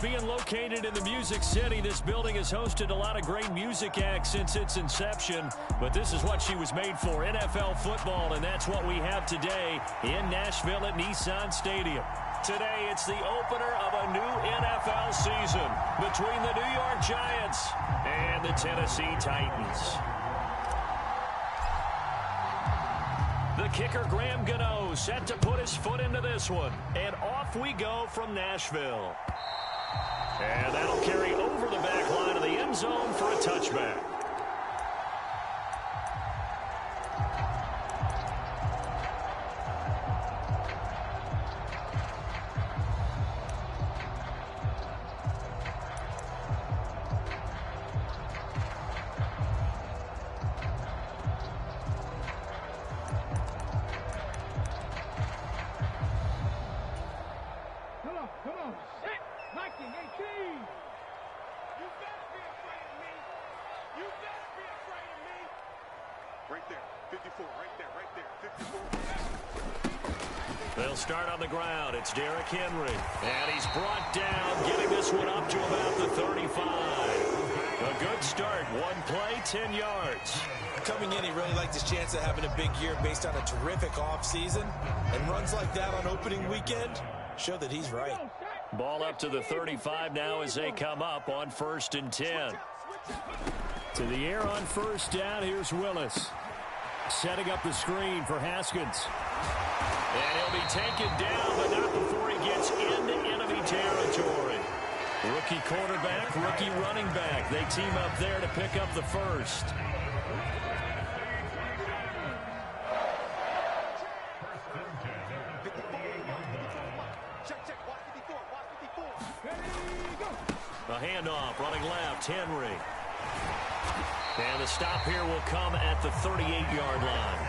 being located in the Music City, this building has hosted a lot of great music acts since its inception. But this is what she was made for, NFL football, and that's what we have today in Nashville at Nissan Stadium. Today, it's the opener of a new NFL season between the New York Giants and the Tennessee Titans. The kicker, Graham Gano, set to put his foot into this one. And off we go from Nashville. And that'll carry over the back line of the end zone for a touchback. They'll start on the ground. It's Derrick Henry. And he's brought down, getting this one up to about the 35. A good start. One play, 10 yards. Coming in, he really liked his chance of having a big year based on a terrific offseason. And runs like that on opening weekend show that he's right. Ball up to the 35 now as they come up on 1st and 10. To the air on 1st down. Here's Willis. Setting up the screen for Haskins. And he'll be taken down, but not before he gets into enemy territory. Rookie quarterback, rookie running back. They team up there to pick up the first. A handoff, running left, Henry. And the stop here will come at the 38-yard line.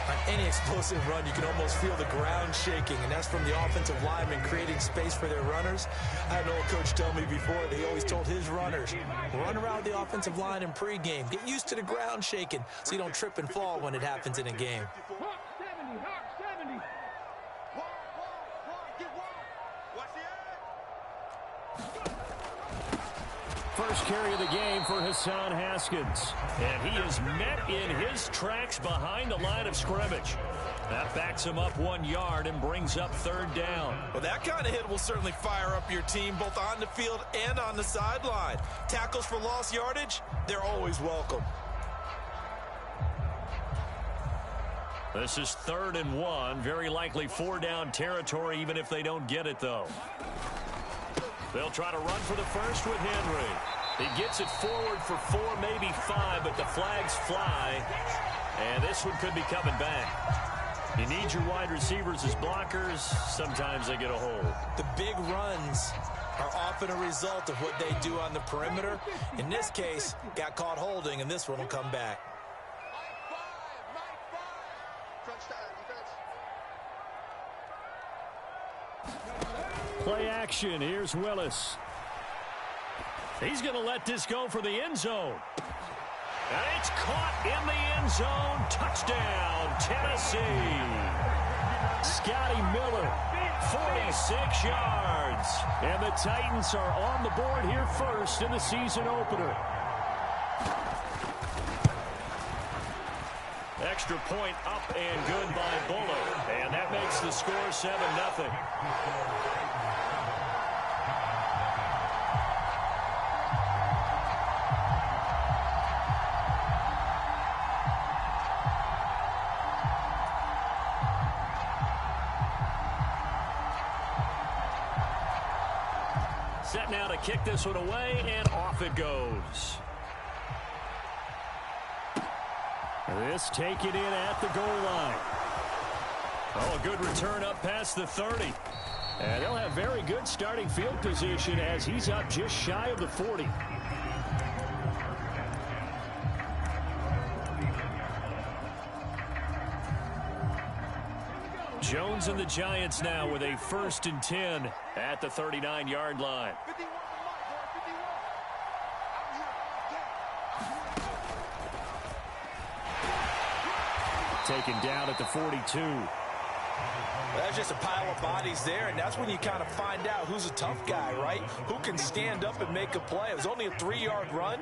On any explosive run, you can almost feel the ground shaking, and that's from the offensive linemen creating space for their runners. I had an old coach tell me before, they always told his runners, run around the offensive line in pregame. Get used to the ground shaking so you don't trip and fall when it happens in a game. First carry of the game for Hassan Haskins. And he is met in his tracks behind the line of scrimmage. That backs him up 1 yard and brings up 3rd down. Well, that kind of hit will certainly fire up your team both on the field and on the sideline. Tackles for lost yardage, they're always welcome. This is 3rd and 1. Very likely 4-down territory even if they don't get it, though. They'll try to run for the first with Henry. He gets it forward for 4, maybe 5, but the flags fly. And this one could be coming back. You need your wide receivers as blockers. Sometimes they get a hold. The big runs are often a result of what they do on the perimeter. In this case, got caught holding, and this one will come back. Play action. Here's Willis. He's going to let this go for the end zone. And it's caught in the end zone. Touchdown, Tennessee. Scotty Miller, 46 yards. And the Titans are on the board here first in the season opener. Extra point up and good by Buller. And that makes the score 7-0. Set now to kick this one away, and off it goes. This taken in at the goal line. Oh, a good return up past the 30. And they'll have very good starting field position as he's up just shy of the 40. Jones and the Giants now with a 1st and 10 at the 39-yard line. Taken down at the 42. That's just a pile of bodies there, and that's when you kind of find out who's a tough guy, right? Who can stand up and make a play. It was only a 3-yard run,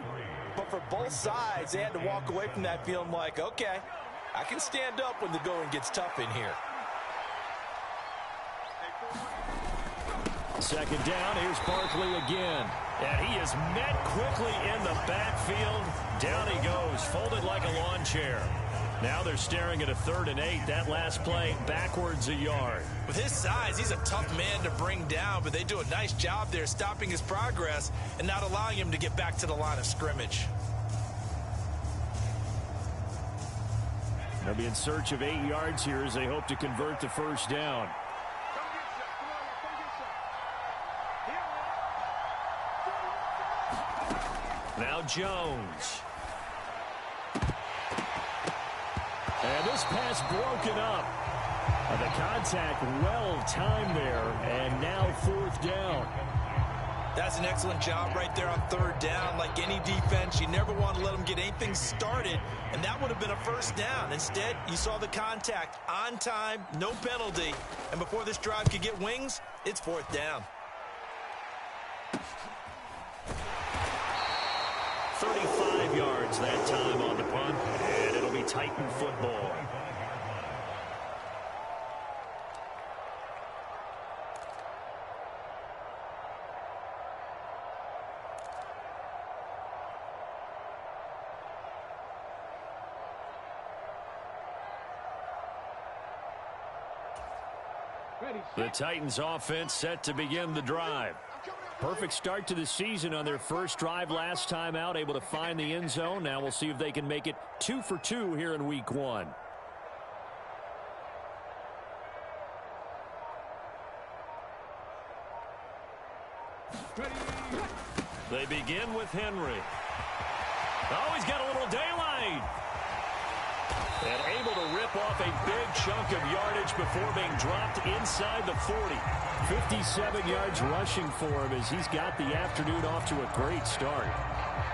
but for both sides, they had to walk away from that feeling like, okay, I can stand up when the going gets tough in here. Second down, here's Barkley again. And he is met quickly in the backfield. Down he goes, folded like a lawn chair. Now they're staring at a 3rd and 8. That last play, backwards a yard. With his size, he's a tough man to bring down, but they do a nice job there stopping his progress and not allowing him to get back to the line of scrimmage. They'll be in search of 8 yards here as they hope to convert the first down. Now Jones. And this pass broken up. The contact well timed there, and now 4th down. That's an excellent job right there on 3rd down. Like any defense, you never want to let them get anything started, and that would have been a first down. Instead, you saw the contact on time, no penalty, and before this drive could get wings, it's 4th down. 35 yards that time on the punt, and it'll be Titan football. The Titans offense set to begin the drive. Perfect start to the season on their first drive last time out, able to find the end zone. Now we'll see if they can make it 2 for 2 here in week 1. They begin with Henry. Oh, he's got a little daylight. And able to rip off a big chunk of yardage before being dropped inside the 40. 57 yards rushing for him as he's got the afternoon off to a great start.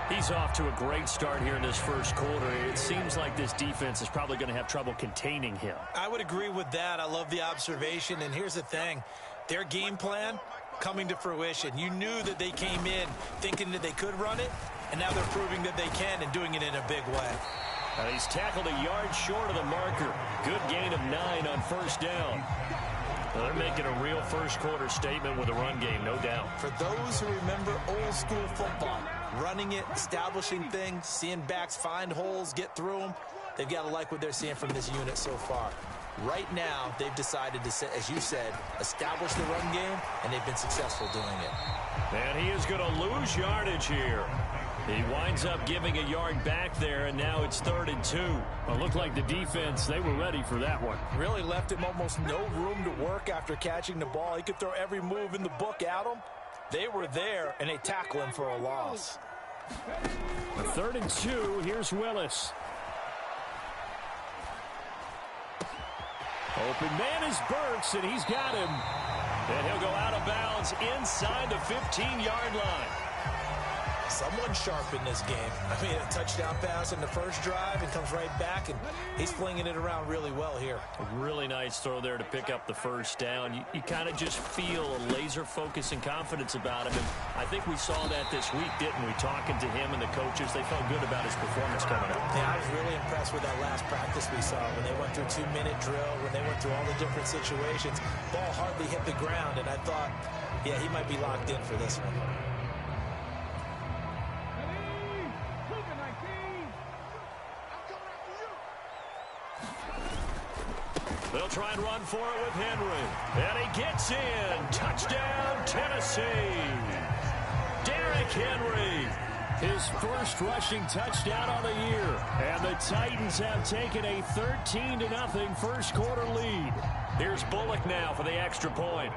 He's off to a great start here in this first quarter. It seems like this defense is probably going to have trouble containing him. I would agree with that. I love the observation. And here's the thing. Their game plan coming to fruition. You knew that they came in thinking that they could run it, and now they're proving that they can and doing it in a big way. He's tackled a yard short of the marker. Good gain of 9 on first down. Well, they're making a real first quarter statement with a run game, no doubt. For those who remember old school football, running it, establishing things, seeing backs find holes, get through them, they've got to like what they're seeing from this unit so far. Right now, they've decided to, as you said, establish the run game, and they've been successful doing it. And he is going to lose yardage here. He winds up giving a yard back there, and now it's 3rd and 2. Well, it looked like the defense, they were ready for that one. Really left him almost no room to work after catching the ball. He could throw every move in the book at him. They were there, and they tackle him for a loss. 3rd and 2, here's Willis. Open man is Burks, and he's got him. And he'll go out of bounds inside the 15-yard line. Someone sharp in this game. I mean, a touchdown pass in the first drive and comes right back, and he's flinging it around really well here. A really nice throw there to pick up the first down. You kind of just feel a laser focus and confidence about him, and I think we saw that this week, didn't we? Talking to him and the coaches, they felt good about his performance coming up. Yeah, I was really impressed with that last practice we saw when they went through 2-minute drill, when they went through all the different situations. Ball hardly hit the ground, and I thought, yeah, he might be locked in for this one. They'll try and run for it with Henry. And he gets in. Touchdown, Tennessee. Derrick Henry. His first rushing touchdown on the year. And the Titans have taken a 13-0 first quarter lead. Here's Bullock now for the extra point.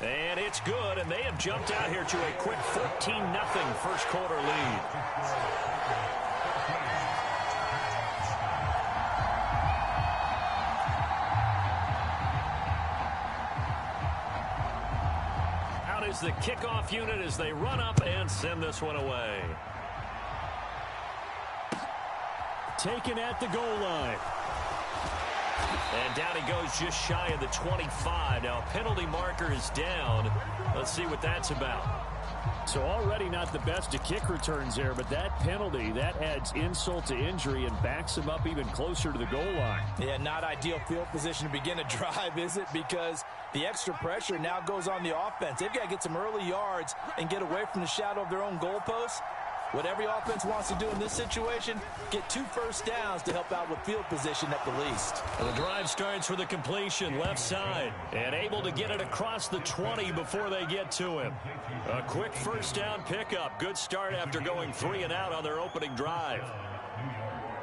And it's good, and they have jumped out here to a quick 14-0 first quarter lead. Is the kickoff unit as they run up and send this one away. Taken at the goal line. And down he goes just shy of the 25. Now, a penalty marker is down. Let's see what that's about. So already not the best of kick returns there, but that penalty, that adds insult to injury and backs him up even closer to the goal line. Yeah, not ideal field position to begin a drive, is it? Because the extra pressure now goes on the offense. They've got to get some early yards and get away from the shadow of their own goalposts. What every offense wants to do in this situation, get 2 first downs to help out with field position at the least. And the drive starts with a completion left side and able to get it across the 20 before they get to him. A quick first down pickup. Good start after going 3 and out on their opening drive.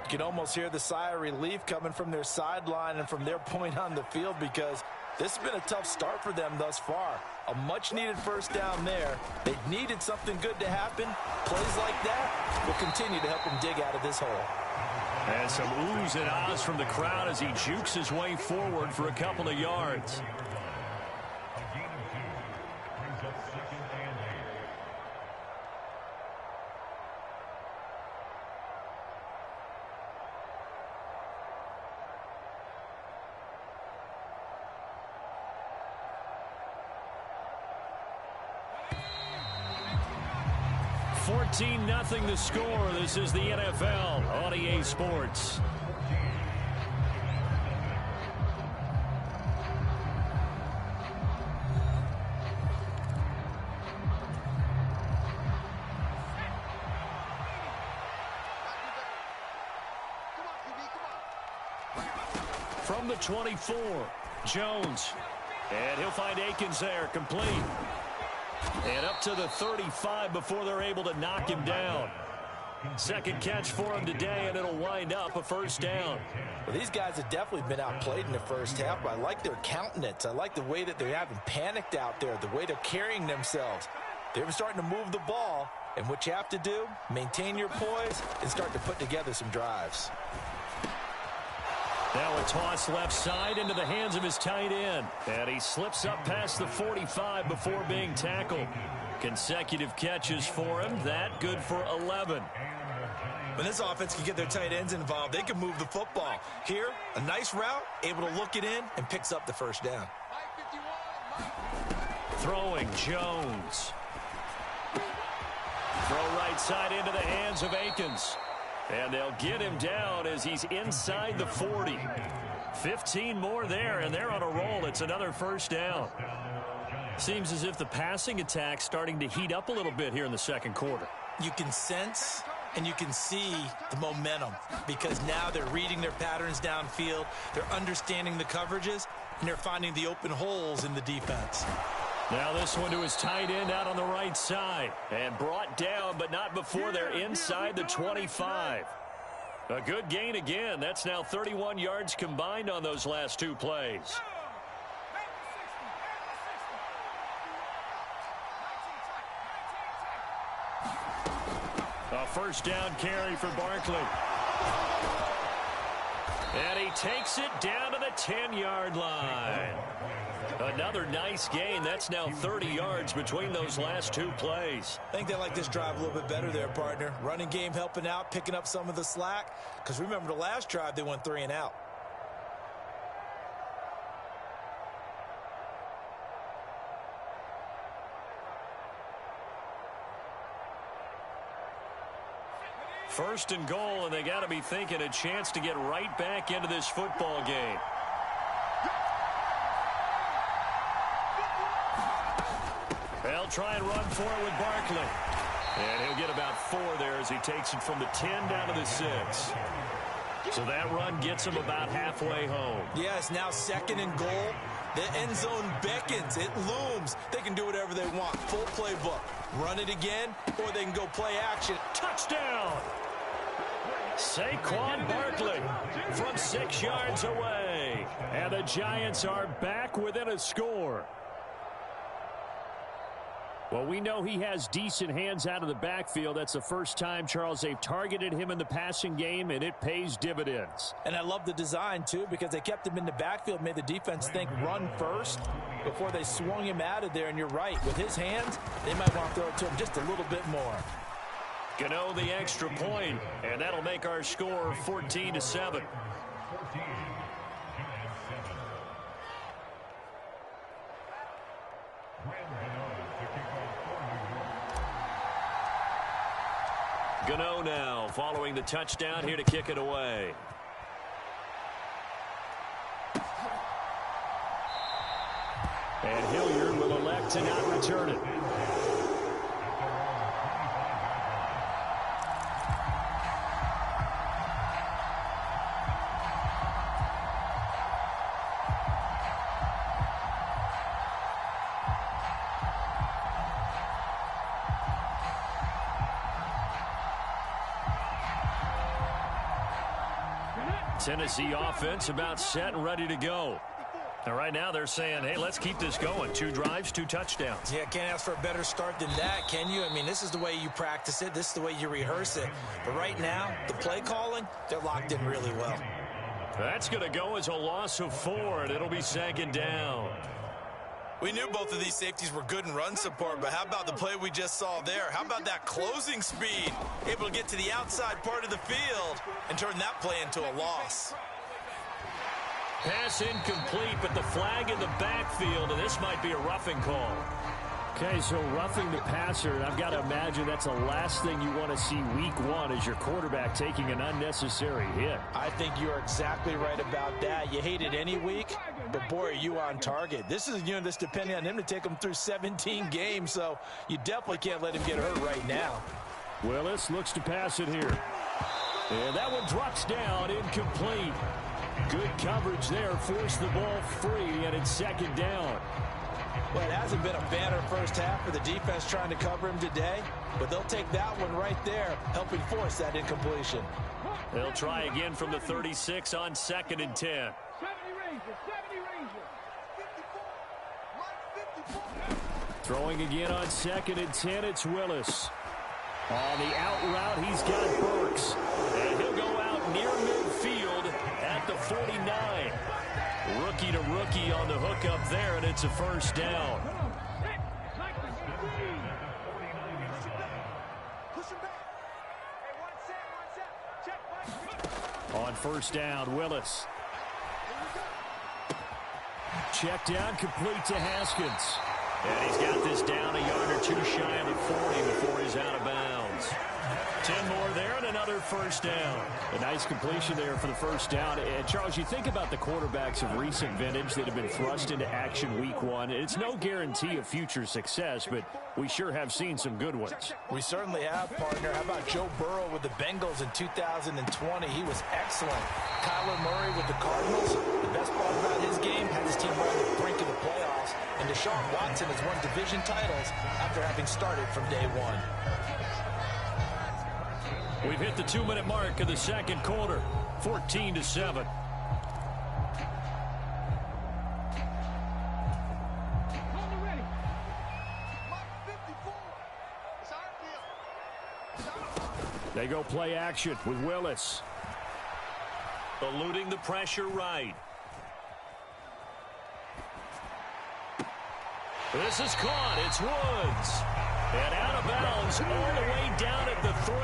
You can almost hear the sigh of relief coming from their sideline and from their point on the field because this has been a tough start for them thus far. A much-needed first down there. They needed something good to happen. Plays like that will continue to help them dig out of this hole. And some oohs and ahs from the crowd as he jukes his way forward for a couple of yards. Nothing the score. This is the NFL on EA Sports. From the 24, Jones. And he'll find Akins there, complete. And up to the 35 before they're able to knock him down. Second catch for him today, and it'll wind up a first down. Well, these guys have definitely been outplayed in the first half, but I like their countenance. I like the way that they haven't panicked out there, the way they're carrying themselves. They're starting to move the ball, and what you have to do, maintain your poise and start to put together some drives. Now a toss left side into the hands of his tight end. And he slips up past the 45 before being tackled. Consecutive catches for him. That good for 11. When this offense can get their tight ends involved, they can move the football. Here, a nice route, able to look it in, and picks up the first down. Throwing Jones. Throw right side into the hands of Akins. And they'll get him down as he's inside the 40. 15 more there, and they're on a roll. It's another first down. Seems as if the passing attack's starting to heat up a little bit here in the second quarter. You can sense and you can see the momentum because now they're reading their patterns downfield, they're understanding the coverages, and they're finding the open holes in the defense. Now this one to his tight end out on the right side. And brought down, but not before they're inside the 25. A good gain again. That's now 31 yards combined on those last 2 plays. A first down carry for Barkley. And he takes it down to the 10-yard line. Another nice gain. That's now 30 yards between those last 2 plays. I think they like this drive a little bit better there, partner. Running game helping out, picking up some of the slack. Because remember, the last drive, they went 3 and out. First and goal, and they got to be thinking a chance to get right back into this football game. They'll try and run for it with Barkley. And he'll get about 4 there as he takes it from the 10 down to the 6. So that run gets him about halfway home. Yes, now second and goal. The end zone beckons. It looms. They can do whatever they want. Full playbook. Run it again, or they can go play action. Touchdown! Saquon Barkley from 6 yards away. And the Giants are back within a score. Well, we know he has decent hands out of the backfield. That's the first time, Charles, they've targeted him in the passing game, and it pays dividends. And I love the design, too, because they kept him in the backfield, made the defense think run first before they swung him out of there. And you're right. With his hands, they might want to throw it to him just a little bit more. Gano the extra point, and that'll make our score 14-7. Gano now following the touchdown here to kick it away. And Hilliard will elect to not return it. Tennessee offense about set and ready to go. And right now they're saying, hey, let's keep this going. 2 drives, 2 touchdowns. Yeah, can't ask for a better start than that, can you? I mean, this is the way you practice it. This is the way you rehearse it. But right now, the play calling, they're locked in really well. That's going to go as a loss of 4, and it'll be 2nd down. We knew both of these safeties were good in run support, but how about the play we just saw there? How about that closing speed? Able to get to the outside part of the field and turn that play into a loss. Pass incomplete, but the flag in the backfield, and this might be a roughing call. Okay, so roughing the passer, and I've got to imagine that's the last thing you want to see week 1 is your quarterback taking an unnecessary hit. I think you're exactly right about that. You hate it any week, but boy, are you on target. This is a unit that's depending on him to take him through 17 games, so you definitely can't let him get hurt right now. Willis looks to pass it here. And that one drops down, incomplete. Good coverage there, forced the ball free, and it's 2nd down. Well, it hasn't been a banner first half for the defense trying to cover him today, but they'll take that one right there, helping force that incompletion. They'll try again from the 36 on 2nd and 10. Throwing again on 2nd and 10, it's Willis. On the out route, he's got Burks. And he'll go out near midfield at the 49. Rookie to rookie on the hook up there, and it's a 1st down. On 1st down, Willis. Check down, complete to Haskins. And he's got this down a yard or 2 shy of the 40 before he's out of bounds. 10 more there and another 1st down. A nice completion there for the 1st down. And Charles, you think about the quarterbacks of recent vintage that have been thrust into action week 1. It's no guarantee of future success, but we sure have seen some good ones. We certainly have, partner. How about Joe Burrow with the Bengals in 2020? He was excellent. Kyler Murray with the Cardinals. The best part about his game had his team right on the brink of the playoffs. And Deshaun Watson has won division titles after having started from day 1. We've hit the 2-minute mark of the 2nd quarter, 14-7. They go play action with Willis. Eluding the pressure right. This is caught. It's Woods. And out of bounds all the way down at the 3.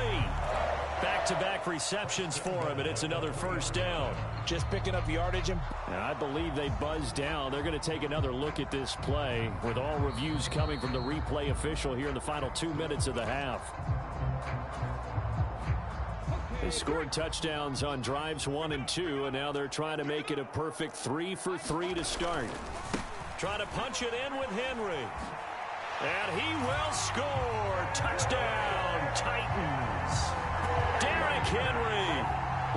Back-to-back receptions for him, and it's another 1st down. Just picking up yardage. And I believe they buzzed down. They're going to take another look at this play with all reviews coming from the replay official here in the final 2 minutes of the half. They scored touchdowns on drives 1 and 2, and now they're trying to make it a perfect 3 for 3 to start. Trying to punch it in with Henry. And he will score. Touchdown, Titans. Derrick Henry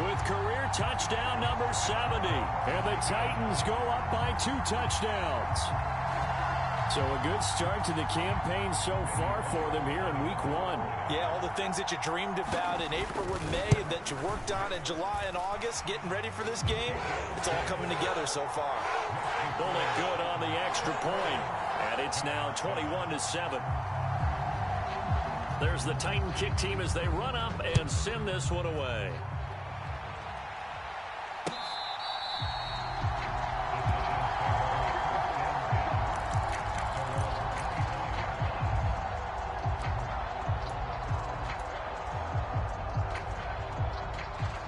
with career touchdown number 70. And the Titans go up by 2 touchdowns. So a good start to the campaign so far for them here in week 1. Yeah, all the things that you dreamed about in April and May and that you worked on in July and August, getting ready for this game, it's all coming together so far. Bullet good on the extra point, and it's now 21-7. There's the Titan kick team as they run up and send this one away.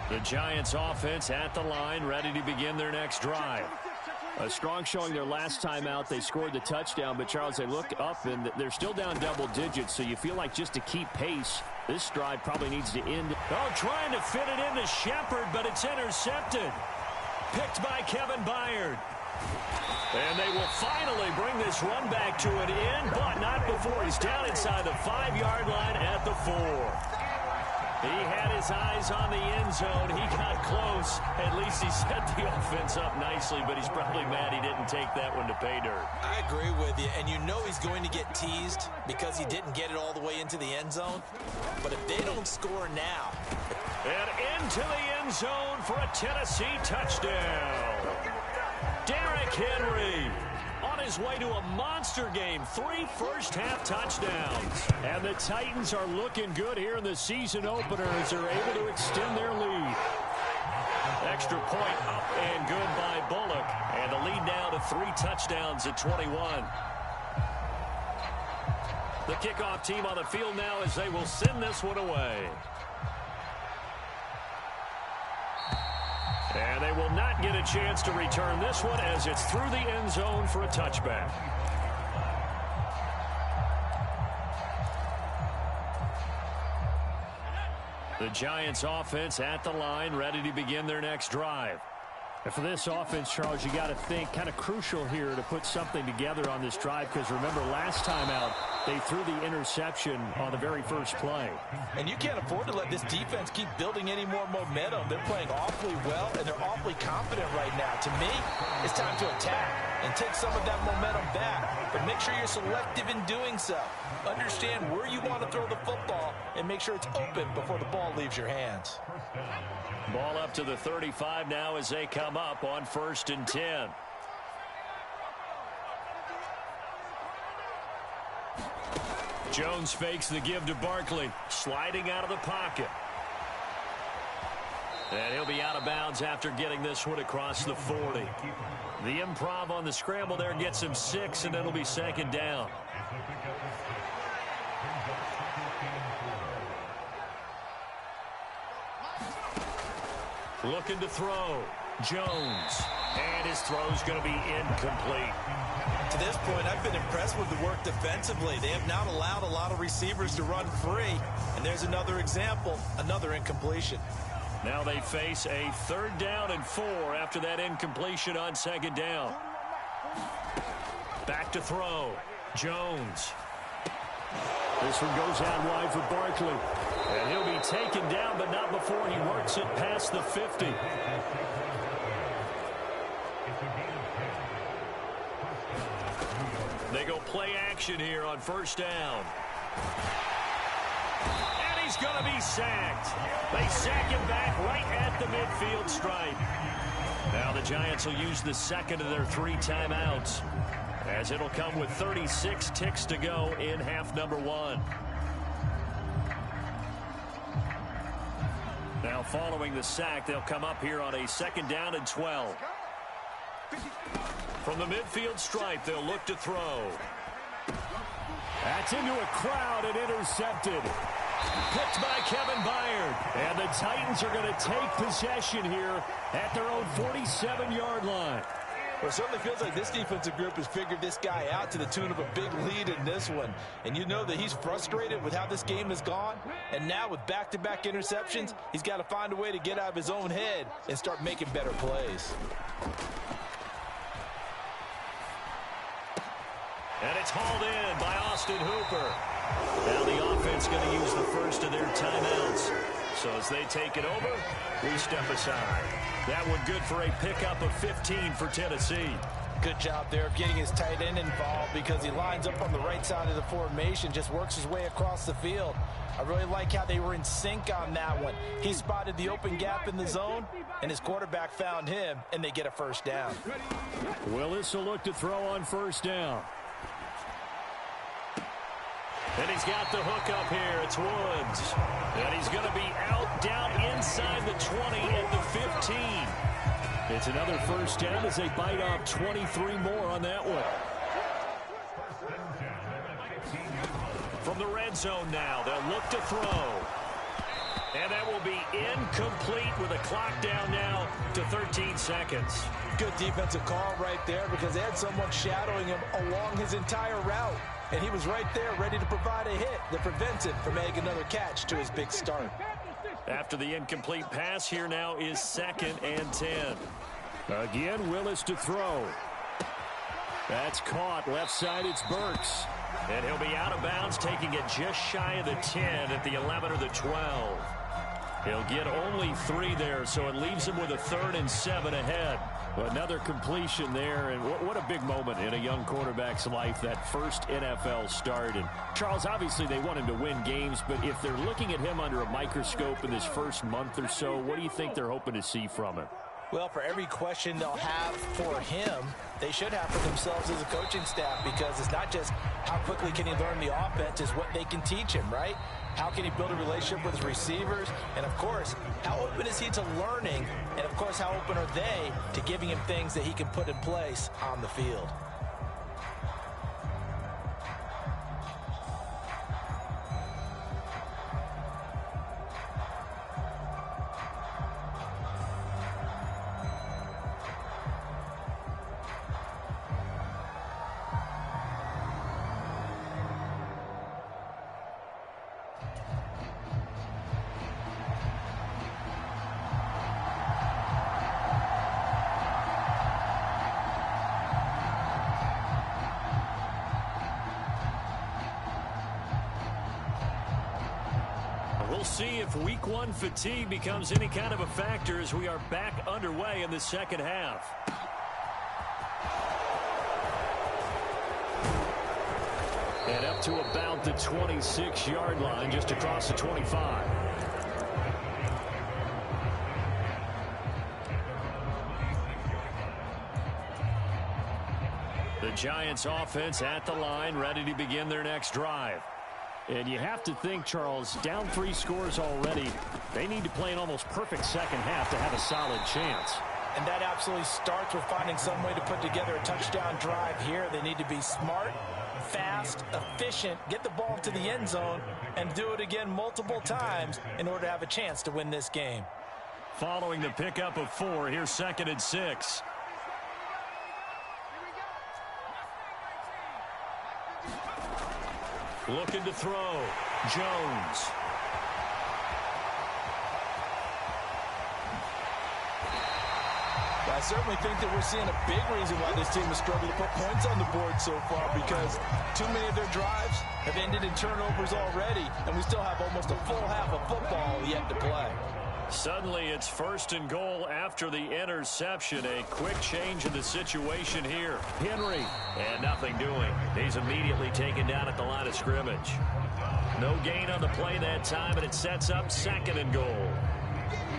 The Giants offense at the line, ready to begin their next drive. A strong showing their last time out. They scored the touchdown, but, Charles, they look up, and they're still down double digits, so you feel like just to keep pace, this drive probably needs to end. Oh, trying to fit it into Shepard, but it's intercepted. Picked by Kevin Byard. And they will finally bring this run back to an end, but not before he's down inside the 5-yard line at the 4. He had his eyes on the end zone. He got close. At least he set the offense up nicely, but he's probably mad he didn't take that one to pay dirt. I agree with you, and you know he's going to get teased because he didn't get it all the way into the end zone. But if they don't score now. And into the end zone for a Tennessee touchdown. Derrick Henry on his way to a monster game. 3 first-half touchdowns. And the Titans are looking good here in the season opener as they're able to extend their lead. Extra point up and good by Bullock. And the lead now to 3 touchdowns at 21. The kickoff team on the field now as they will send this one away. And they will not get a chance to return this one as it's through the end zone for a touchback. The Giants offense at the line, ready to begin their next drive. And for this offense, Charles, you got to think kind of crucial here to put something together on this drive, because remember last time out they threw the interception on the very first play. And you can't afford to let this defense keep building any more momentum. They're playing awfully well, and they're awfully confident right now. To me, it's time to attack and take some of that momentum back. But make sure you're selective in doing so. Understand where you want to throw the football and make sure it's open before the ball leaves your hands. Ball up to the 35 now as they come up on 1st and 10. Jones fakes the give to Barkley, sliding out of the pocket. And he'll be out of bounds after getting this one across the 40. The improv on the scramble there gets him 6, and it'll be 2nd down. Looking to throw. Jones. And his throw's going to be incomplete. To this point, I've been impressed with the work defensively. They have not allowed a lot of receivers to run free. And there's another example, another incompletion. Now they face a 3rd down and 4 after that incompletion on 2nd down. Back to throw. Jones. This one goes out wide for Barkley. And he'll be taken down, but not before he works it past the 50. They go play action here on 1st down. And he's going to be sacked. They sack him back right at the midfield stripe. Now the Giants will use the 2nd of their 3 timeouts, as it'll come with 36 ticks to go in half number 1. Now following the sack, they'll come up here on a 2nd down and 12. From the midfield stripe, they'll look to throw. That's into a crowd and intercepted. Picked by Kevin Byard. And the Titans are going to take possession here at their own 47-yard line. Well, it certainly feels like this defensive group has figured this guy out to the tune of a big lead in this one. And you know that he's frustrated with how this game has gone. And now with back-to-back interceptions, he's got to find a way to get out of his own head and start making better plays. And it's hauled in by Austin Hooper. Now the offense going to use the first of their timeouts. So as they take it over, we step aside. That one good for a pickup of 15 for Tennessee. Good job there of getting his tight end involved, because he lines up on the right side of the formation, just works his way across the field. I really like how they were in sync on that one. He spotted the open gap in the zone, and his quarterback found him, and they get a 1st down. Willis will look to throw on 1st down. And he's got the hook up here. It's Woods. And he's going to be out down inside the 20 at the 15. It's another 1st down as they bite off 23 more on that one. From the red zone now, they'll look to throw. And that will be incomplete with a clock down now to 13 seconds. Good defensive call right there because they had someone shadowing him along his entire route. And he was right there ready to provide a hit that prevents him from making another catch to his big start. After the incomplete pass, here now is 2nd and 10. Again, Willis to throw. That's caught. Left side, it's Burks. And he'll be out of bounds, taking it just shy of the 10 at the 11 or the 12. He'll get only 3 there, so it leaves him with a 3rd and 7 ahead. Another completion there, and what a big moment in a young quarterback's life, that first NFL start. And Charles, obviously they want him to win games, but if they're looking at him under a microscope in this first month or so, what do you think they're hoping to see from him? Well, for every question they'll have for him, they should have for themselves as a coaching staff, because it's not just how quickly can he learn the offense, it's what they can teach him, right? How can he build a relationship with his receivers? And, of course, how open is he to learning? And, of course, how open are they to giving him things that he can put in place on the field? We'll see if week 1 fatigue becomes any kind of a factor as we are back underway in the second half. And up to about the 26-yard line, just across the 25. The Giants offense at the line, ready to begin their next drive. And you have to think, Charles, down 3 scores already, they need to play an almost perfect second half to have a solid chance. And that absolutely starts with finding some way to put together a touchdown drive here. They need to be smart, fast, efficient, get the ball to the end zone, and do it again multiple times in order to have a chance to win this game. Following the pickup of 4, here's 2nd and 6. Looking to throw. Jones. I certainly think that we're seeing a big reason why this team has struggled to put points on the board so far, because too many of their drives have ended in turnovers already, and we still have almost a full half of football yet to play. Suddenly it's 1st and goal after the interception. A quick change in the situation here. Henry, and nothing doing. He's immediately taken down at the line of scrimmage. No gain on the play that time, and it sets up 2nd and goal.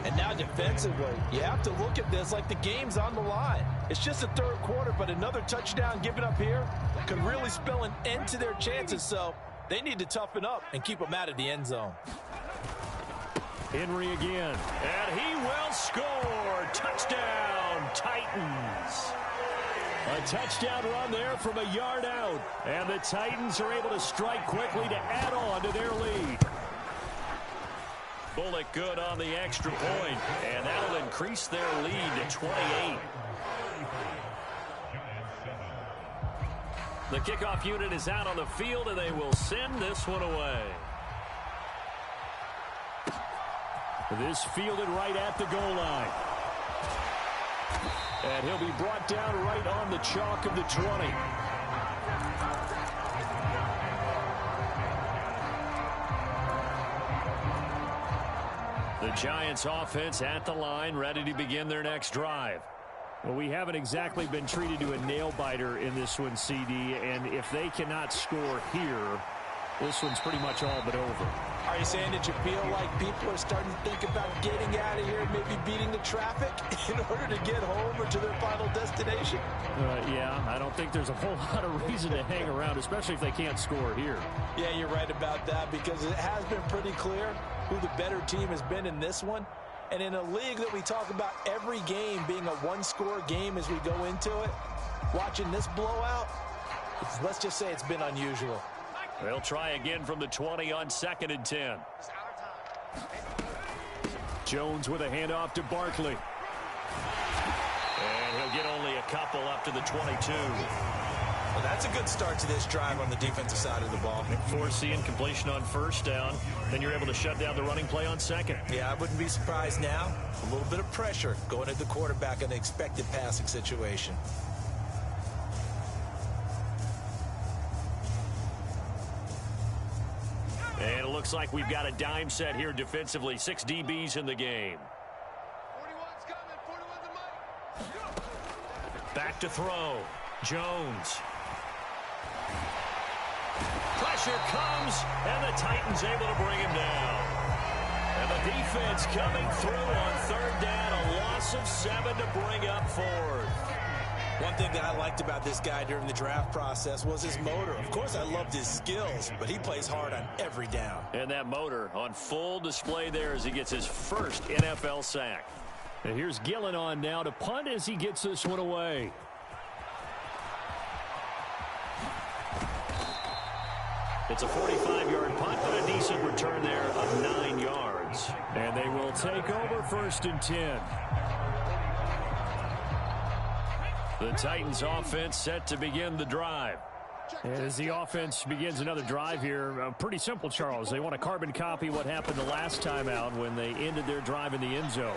And now defensively, you have to look at this like the game's on the line. It's just the 3rd quarter, but another touchdown given up here could really spell an end to their chances, so they need to toughen up and keep them out of the end zone. Henry again, and he will score. Touchdown, Titans. A touchdown run there from a yard out, and the Titans are able to strike quickly to add on to their lead. Bullock good on the extra point, and that'll increase their lead to 28. The kickoff unit is out on the field, and they will send this one away. This fielded right at the goal line. And he'll be brought down right on the chalk of the 20. The Giants offense at the line, ready to begin their next drive. Well, we haven't exactly been treated to a nail-biter in this one, CD, and if they cannot score here, this one's pretty much all but over. Are you saying that you feel like people are starting to think about getting out of here and maybe beating the traffic in order to get home or to their final destination? Yeah, I don't think there's a whole lot of reason to hang around, especially if they can't score here. Yeah, you're right about that, because it has been pretty clear who the better team has been in this one. And in a league that we talk about every game being a one-score game as we go into it, watching this blowout, let's just say it's been unusual. They'll try again from the 20 on 2nd and 10. Jones with a handoff to Barkley. And he'll get couple up to the 22. Well, that's a good start to this drive on the defensive side of the ball. Force the incompletion on first down. Then you're able to shut down the running play on second. Yeah, I wouldn't be surprised now. A little bit of pressure going at the quarterback in an expected passing situation. And it looks like we've got a dime set here defensively. 6 DBs in the game. 41's coming. 41's the mic. Back to throw. Jones. Pressure comes, and the Titans able to bring him down. And the defense coming through on third down. A loss of 7 to bring up fourth. One thing that I liked about this guy during the draft process was his motor. Of course, I loved his skills, but he plays hard on every down. And that motor on full display there as he gets his first NFL sack. And here's Gillen on now to punt as he gets this one away. It's a 45-yard punt, but a decent return there of 9 yards. And they will take over first and 10. The Titans offense set to begin the drive. And as the offense begins another drive here, pretty simple, Charles. They want to carbon copy what happened the last time out when they ended their drive in the end zone.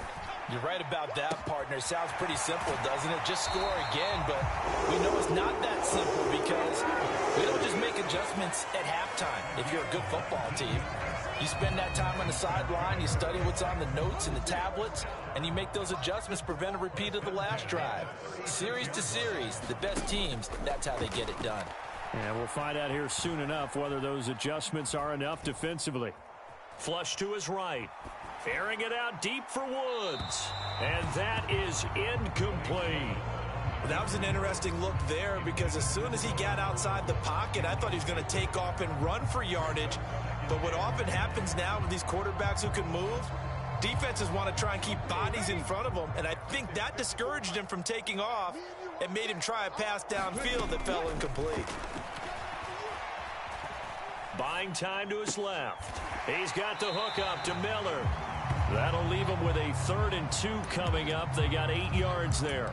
You're right about that, partner. Sounds pretty simple, doesn't it? Just score again, but we know it's not that simple because we don't just make adjustments at halftime if you're a good football team. You spend that time on the sideline, you study what's on the notes and the tablets, and you make those adjustments to prevent a repeat of the last drive. Series to series, the best teams, that's how they get it done. And we'll find out here soon enough whether those adjustments are enough defensively. Flush to his right. Airing it out deep for Woods. And that is incomplete. Well, that was an interesting look there because as soon as he got outside the pocket, I thought he was going to take off and run for yardage. But what often happens now with these quarterbacks who can move, defenses want to try and keep bodies in front of them, and I think that discouraged him from taking off and made him try a pass downfield that fell incomplete. Buying time to his left. He's got the hook up to Miller. That'll leave him with a 3rd and 2 coming up. They got 8 yards there.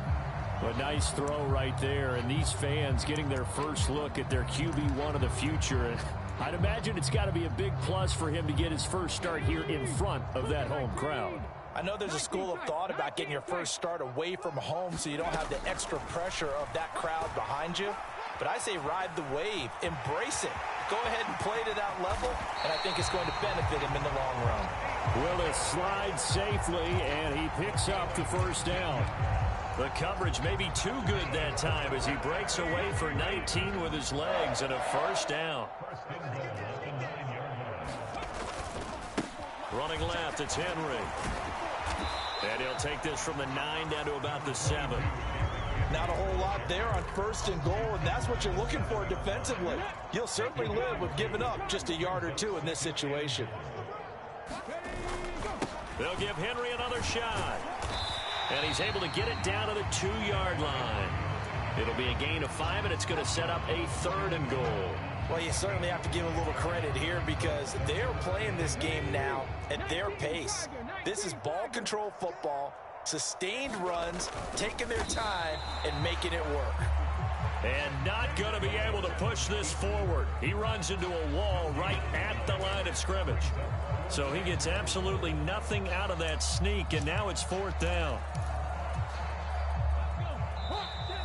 A nice throw right there, and these fans getting their first look at their QB1 of the future. I'd imagine it's got to be a big plus for him to get his first start here in front of that home crowd. I know there's a school of thought about getting your first start away from home so you don't have the extra pressure of that crowd behind you. But I say ride the wave, embrace it. Go ahead and play to that level, and I think it's going to benefit him in the long run. Willis slides safely, and he picks up the first down. The coverage may be too good that time as he breaks away for 19 with his legs and a first down. Running left, it's Henry. And he'll take this from the 9 down to about the 7. Not a whole lot there on 1st and goal, and that's what you're looking for defensively. You'll certainly live with giving up just a yard or 2 in this situation. They'll give Henry another shot. And he's able to get it down to the 2-yard line. It'll be a gain of 5, and it's going to set up a 3rd and goal. Well, you certainly have to give a little credit here because they're playing this game now at their pace. This is ball control football, sustained runs, taking their time, and making it work. And not going to be able to push this forward. He runs into a wall right at the line of scrimmage. So he gets absolutely nothing out of that sneak, and now it's 4th down.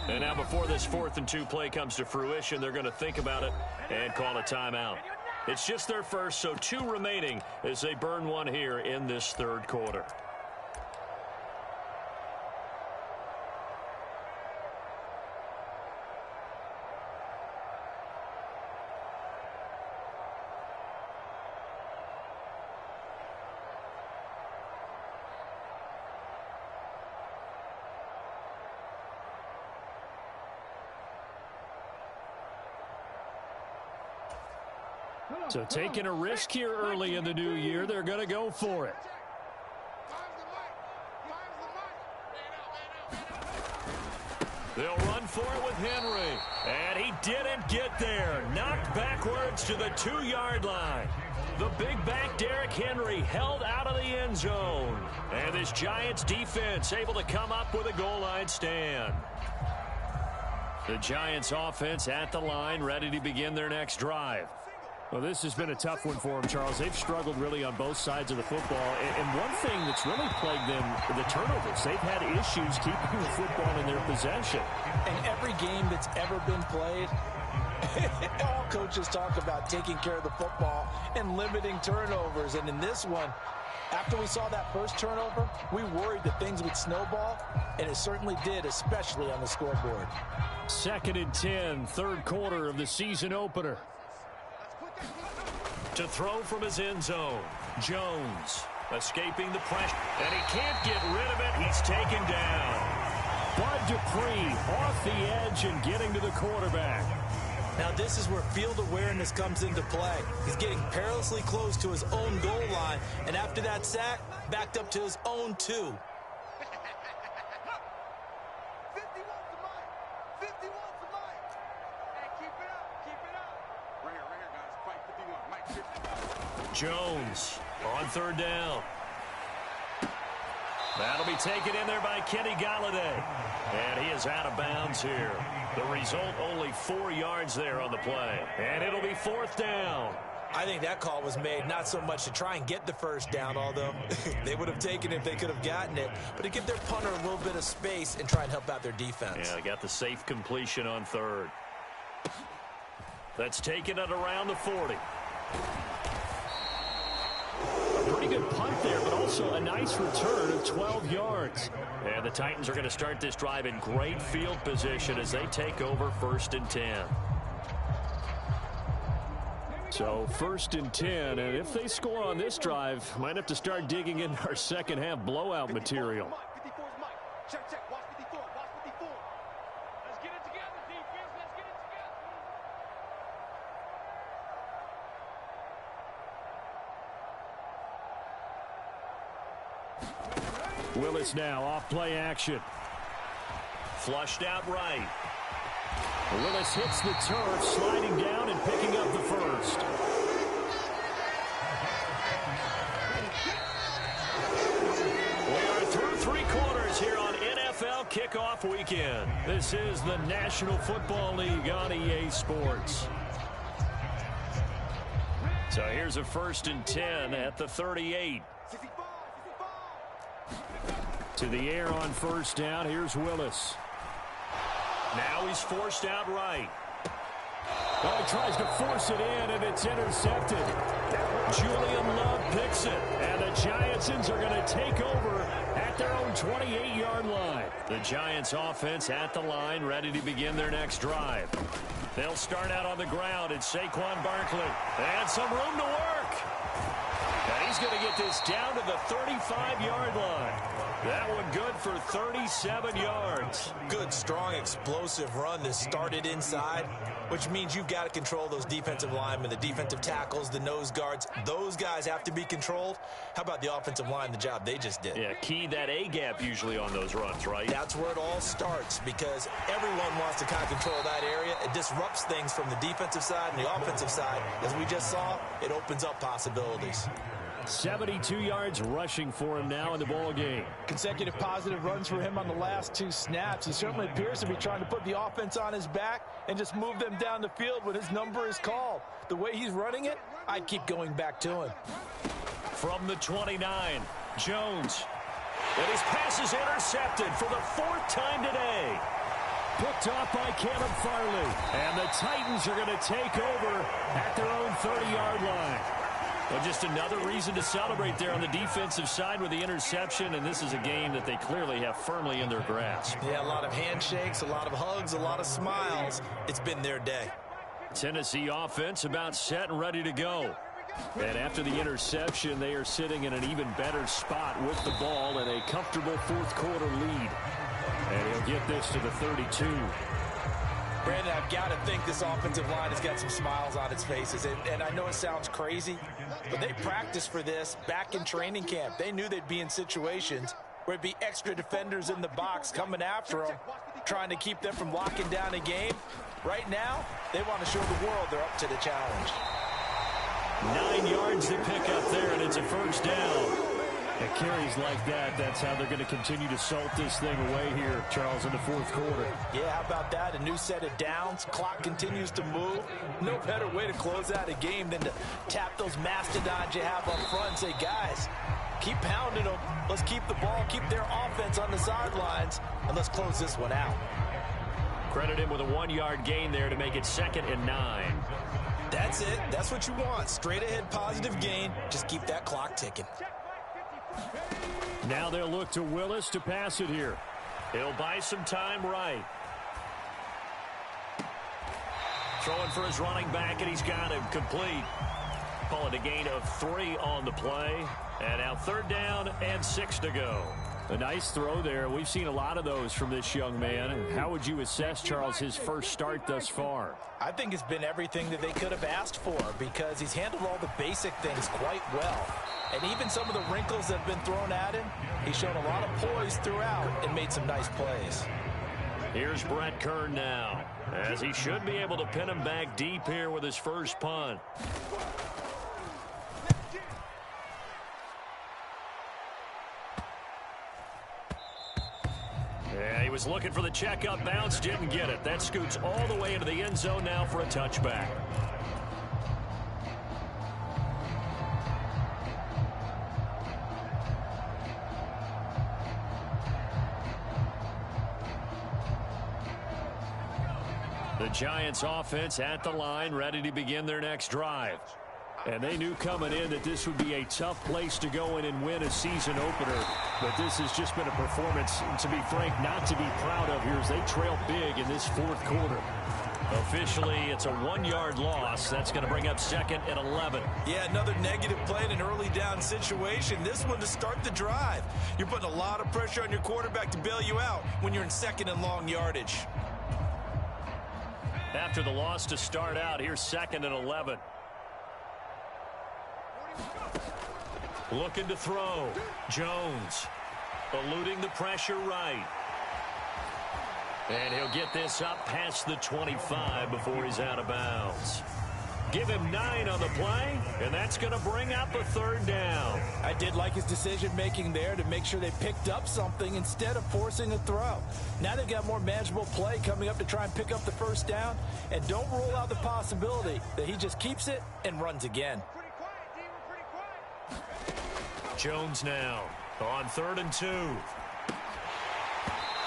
And now before this 4th and 2 play comes to fruition, they're going to think about it and call a timeout. It's just their first, so 2 remaining as they burn one here in this 3rd quarter. So taking a risk here early in the new year, they're going to go for it. They'll run for it with Henry. And he didn't get there. Knocked backwards to the 2-yard line. The big back Derrick Henry held out of the end zone. And this Giants defense able to come up with a goal line stand. The Giants offense at the line, ready to begin their next drive. Well, this has been a tough one for them, Charles. They've struggled really on both sides of the football. And one thing that's really plagued them, the turnovers. They've had issues keeping the football in their possession. And every game that's ever been played, all coaches talk about taking care of the football and limiting turnovers. And in this one, after we saw that first turnover, we worried that things would snowball, and it certainly did, especially on the scoreboard. 2nd and 10, third quarter of the season opener. To throw from his end zone, Jones escaping the pressure, and he can't get rid of it. He's taken down. Bud Dupree off the edge and getting to the quarterback. Now this is where field awareness comes into play. He's getting perilously close to his own goal line, and after that sack, backed up to his own 2. 51 to Mike. 51 to Mike. Hey, keep it up. Keep it up. Right here, guys. Fight 51. Mike, 50. Jones on 3rd down. That'll be taken in there by Kenny Galladay. And he is out of bounds here. The result, only 4 yards there on the play. And it'll be 4th down. I think that call was made not so much to try and get the first down, although they would have taken it if they could have gotten it, but to give their punter a little bit of space and try and help out their defense. Yeah, they got the safe completion on 3rd. That's taken at around the 40. A pretty good punt there, but also a nice return of 12 yards. And the Titans are going to start this drive in great field position as they take over 1st and 10. So 1st and 10, and if they score on this drive, might have to start digging into our second half blowout material. 54 is Mike. Check, check. Watch 54. Watch 54. Let's get it together, defense. Let's get it together. Willis now off play action. Flushed out right. Willis hits the turf, sliding down and picking up the first. We are through 3 quarters here on NFL Kickoff Weekend. This is the National Football League on EA Sports. So here's a 1st and 10 at the 38. To the air on 1st down. Here's Willis. Now he's forced out right. Well, he tries to force it in, and it's intercepted. Julian Love picks it, and the Giantsons are going to take over at their own 28-yard line. The Giants offense at the line, ready to begin their next drive. They'll start out on the ground. It's Saquon Barkley. And some room to work. And he's going to get this down to the 35-yard line. That one good for 37 yards. Good, strong, explosive run that started inside, which means you've got to control those defensive linemen, the defensive tackles, the nose guards. Those guys have to be controlled. How about the offensive line, the job they just did? Yeah, key that A-gap usually on those runs, right? That's where it all starts because everyone wants to kind of control that area. It disrupts things from the defensive side and the offensive side. As we just saw, it opens up possibilities. 72 yards rushing for him now in the ball game. Consecutive positive runs for him on the last 2 snaps. He certainly appears to be trying to put the offense on his back and just move them down the field when his number is called. The way he's running it, I'd keep going back to him. From the 29, Jones. And his pass is intercepted for the 4th time today. Picked off by Caleb Farley. And the Titans are going to take over at their own 30-yard line. Well, just another reason to celebrate there on the defensive side with the interception, and this is a game that they clearly have firmly in their grasp. Yeah, a lot of handshakes, a lot of hugs, a lot of smiles. It's been their day. Tennessee offense about set and ready to go. And after the interception, they are sitting in an even better spot with the ball and a comfortable 4th quarter lead. And he'll get this to the 32. Brandon, I've got to think this offensive line has got some smiles on its faces. And I know it sounds crazy, but they practiced for this back in training camp. They knew they'd be in situations where it'd be extra defenders in the box coming after them, trying to keep them from locking down a game. Right now, they want to show the world they're up to the challenge. 9 yards to pick up there, and it's a 1st down. At carries like that, that's how they're going to continue to salt this thing away here, Charles, in the fourth quarter. Yeah, how about that? A new set of downs. Clock continues to move. No better way to close out a game than to tap those mastodons you have up front and say, guys, keep pounding them. Let's keep the ball, keep their offense on the sidelines, and let's close this one out. Credit him with a 1-yard gain there to make it 2nd and 9. That's it. That's what you want. Straight ahead positive gain. Just keep that clock ticking. Now they'll look to Willis to pass it here. He'll buy some time right. Throwing for his running back, and he's got him complete. Call it a gain of 3 on the play. And now 3rd down and 6 to go. A nice throw there. We've seen a lot of those from this young man. How would you assess, Charles, his first start thus far? I think it's been everything that they could have asked for because he's handled all the basic things quite well. And even some of the wrinkles that have been thrown at him, he's shown a lot of poise throughout and made some nice plays. Here's Brett Kern now, as he should be able to pin him back deep here with his first punt. Yeah, he was looking for the checkup bounce, didn't get it. That scoots all the way into the end zone now for a touchback. The Giants offense at the line, ready to begin their next drive. And they knew coming in that this would be a tough place to go in and win a season opener. But this has just been a performance, to be frank, not to be proud of here as they trail big in this fourth quarter. Officially, it's a 1-yard loss. That's going to bring up 2nd and 11. Yeah, another negative play in an early down situation. This one to start the drive. You're putting a lot of pressure on your quarterback to bail you out when you're in 2nd and long yardage. After the loss to start out, here's 2nd and 11. Looking to throw. Jones eluding the pressure right. And he'll get this up past the 25 before he's out of bounds. Give him 9 on the play, and that's going to bring up a 3rd down. I did like his decision-making there to make sure they picked up something instead of forcing a throw. Now they've got more manageable play coming up to try and pick up the 1st down, and don't rule out the possibility that he just keeps it and runs again. Jones now on 3rd and 2.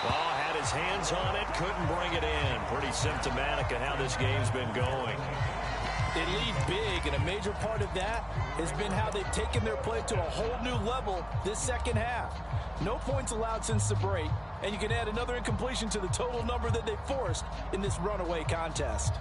Ball had his hands on it, couldn't bring it in. Pretty symptomatic of how this game's been going. They lead big, and a major part of that has been how they've taken their play to a whole new level this second half. No points allowed since the break, and you can add another incompletion to the total number that they forced in this runaway contest.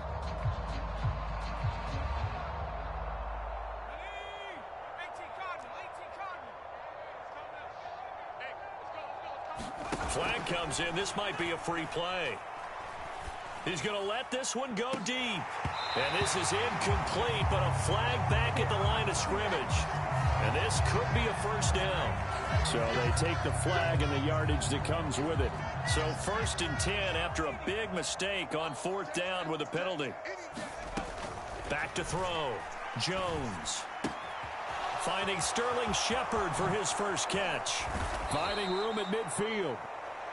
Flag comes in. This might be a free play. He's going to let this one go deep. And this is incomplete, but a flag back at the line of scrimmage. And this could be a 1st down. So they take the flag and the yardage that comes with it. So 1st and 10 after a big mistake on 4th down with a penalty. Back to throw. Jones. Finding Sterling Shepard for his first catch. Finding room at midfield.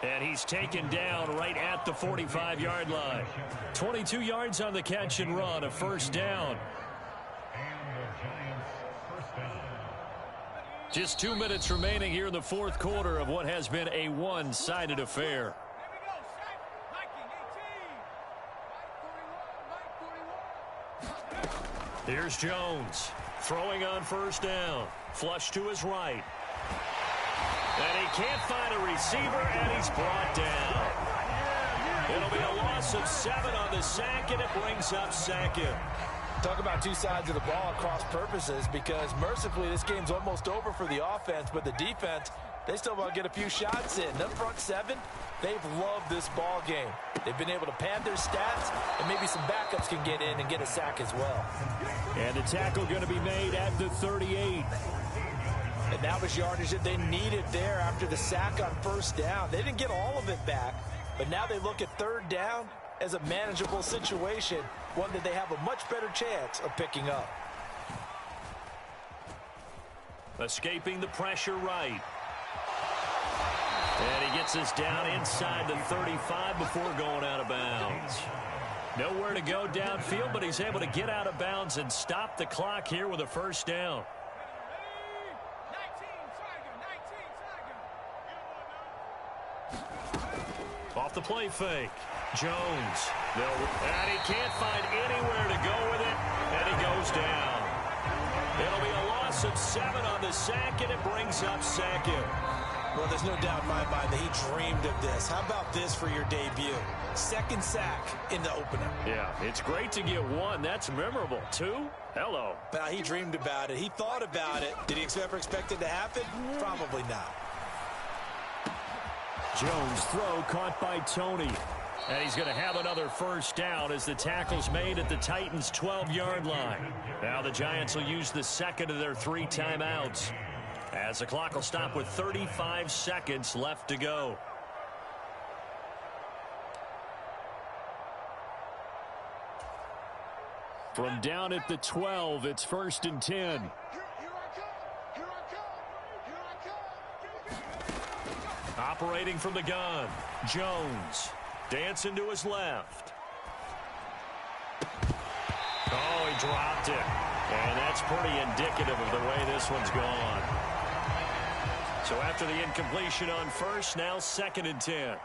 And he's taken down right at the 45-yard line. 22 yards on the catch and run, a 1st down. Just 2 minutes remaining here in the fourth quarter of what has been a one-sided affair. Here's Jones throwing on 1st down. Flush to his right. And he can't find a receiver, and he's brought down. It'll be a loss of 7 on the sack, and it brings up 2nd. Talk about 2 sides of the ball at cross purposes, because mercifully this game's almost over for the offense, but the defense, they still want to get a few shots in. That front 7, they've loved this ball game. They've been able to pad their stats, and maybe some backups can get in and get a sack as well. And the tackle going to be made at the 38. And that was yardage that they needed there after the sack on 1st down. They didn't get all of it back, but now they look at 3rd down as a manageable situation, one that they have a much better chance of picking up. Escaping the pressure right. And he gets us down inside the 35 before going out of bounds. Nowhere to go downfield, but he's able to get out of bounds and stop the clock here with a first down. Off the play fake. Jones. And he can't find anywhere to go with it, and he goes down. It'll be a loss of 7 on the sack, and it brings up second. Well, there's no doubt in my mind that he dreamed of this. How about this for your debut? Second sack in the opener. Yeah, it's great to get 1. That's memorable. 2? Hello. Well, he dreamed about it. He thought about it. Did he ever expect it to happen? Probably not. Jones' throw caught by Tony. And he's going to have another first down as the tackle's made at the Titans' 12-yard line. Now the Giants will use the second of their 3 timeouts, as the clock will stop with 35 seconds left to go. From down at the 12, it's 1st and 10. Operating from the gun, Jones. Dancing to his left. Oh, he dropped it. And that's pretty indicative of the way this one's gone. So after the incompletion on first, now 2nd and 10.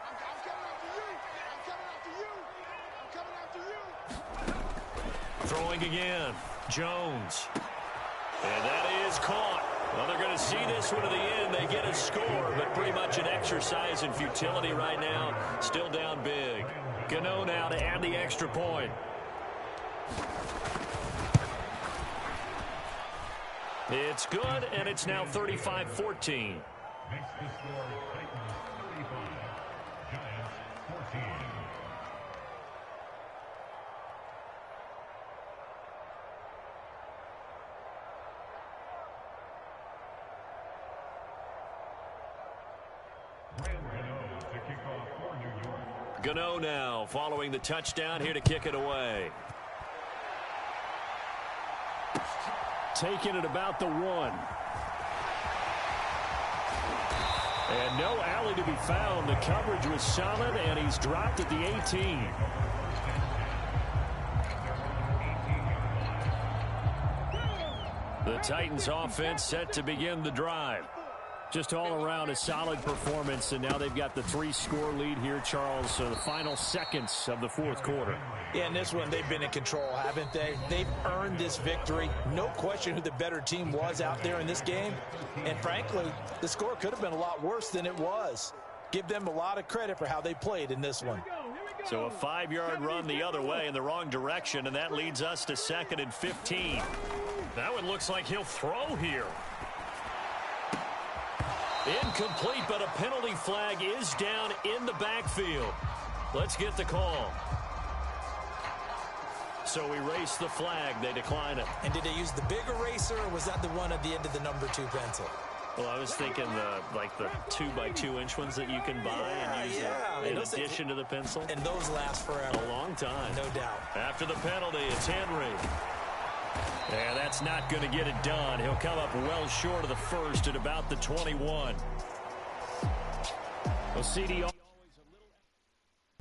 Throwing again. Jones. And that is caught. Well, they're going to see this one to the end. They get a score, but pretty much an exercise in futility right now. Still down big. Gano now to add the extra point. It's good, and it's now 35-14. Gano now following the touchdown here to kick it away. Taking it about the 1. And no alley to be found. The coverage was solid, and he's dropped at the 18. The Titans offense set to begin the drive. Just all around a solid performance, and now they've got the 3-score lead here, Charles. So the final seconds of the 4th quarter. Yeah, in this one, they've been in control, haven't they? They've earned this victory. No question who the better team was out there in this game. And frankly, the score could have been a lot worse than it was. Give them a lot of credit for how they played in this one. So a 5-yard run the other way in the wrong direction, and that leads us to 2nd and 15. That one looks like he'll throw here. Incomplete, but a penalty flag is down in the backfield. Let's get the call. So erase the flag. They decline it. And did they use the big eraser, or was that the one at the end of the number 2 pencil? Well, I was thinking the 2x2-inch ones that you can buy and use in addition to the pencil. And those last forever. A long time. No doubt. After the penalty, it's Henry. And that's not going to get it done. He'll come up well short of the first at about the 21. Well, CD